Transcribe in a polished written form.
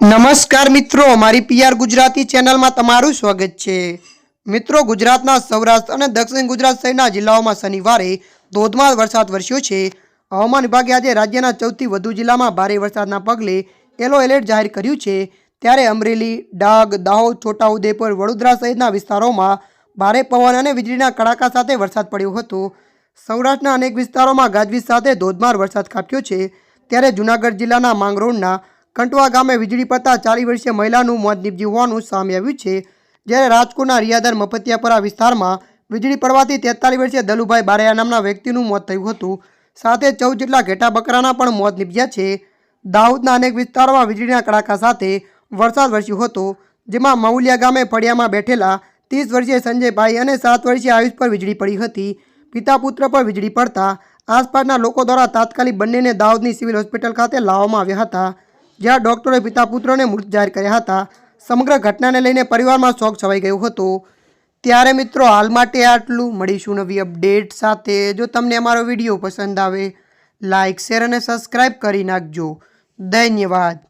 નમસ્કાર મિત્રો, મારી પીઆર ગુજરાતી ચેનલમાં તમારું સ્વાગત છે। મિત્રો, ગુજરાતના સૌરાષ્ટ્ર અને દક્ષિણ ગુજરાત સહિતના જિલ્લાઓમાં શનિવારે ધોધમાર વરસાદ વરસ્યો છે। હવામાન વિભાગે આજે રાજ્યના 14થી વધુ જિલ્લામાં ભારે વરસાદના પગલે યલો એલર્ટ જાહેર કર્યું છે। ત્યારે અમરેલી, ડાંગ, દાહોદ, છોટાઉદેપુર, વડોદરા સહિતના વિસ્તારોમાં ભારે પવન અને વીજળીના કડાકા સાથે વરસાદ પડ્યો હતો। સૌરાષ્ટ્રના અનેક વિસ્તારોમાં ગાજવીજ સાથે ધોધમાર વરસાદ ખાબક્યો છે। ત્યારે જૂનાગઢ જિલ્લાના માંગરોળના કંટવા ગામે વીજળી પડતા 40 વર્ષીય મહિલાનું મોત નીપજ્યું હોવાનું સામે આવ્યું છે। જ્યારે રાજકોટના રિયાદર મફતિયાપરા વિસ્તારમાં વીજળી પડવાથી 43 વર્ષીય દલુભાઈ બારૈયા નામના વ્યક્તિનું મોત થયું હતું। સાથે 14 જેટલા ઘેટા બકરાના પણ મોત નીપજ્યા છે। દાહોદના અનેક વિસ્તારોમાં વીજળીના કડાકા સાથે વરસાદ વરસ્યો હતો, જેમાં મહુલિયા ગામે ફળિયામાં બેઠેલા 30 વર્ષીય સંજયભાઈ અને 7 વર્ષીય આયુષ પર વીજળી પડી હતી। પિતા પુત્ર પર વીજળી પડતા આસપાસના લોકો દ્વારા તાત્કાલિક બંનેને દાહોદની સિવિલ હોસ્પિટલ ખાતે લાવવામાં આવ્યા હતા, જ્યાં ડોક્ટરોએ પિતા પુત્રોને મૃત જાહેર કર્યા હતા। સમગ્ર ઘટનાને લઈને પરિવારમાં શોક છવાઈ ગયો હતો। ત્યારે મિત્રો, હાલ માટે આટલું। મળીશું નવી અપડેટ સાથે। જો તમને અમારો વિડીયો પસંદ આવે, લાઇક, શેર અને સબસ્ક્રાઈબ કરી નાખજો। ધન્યવાદ।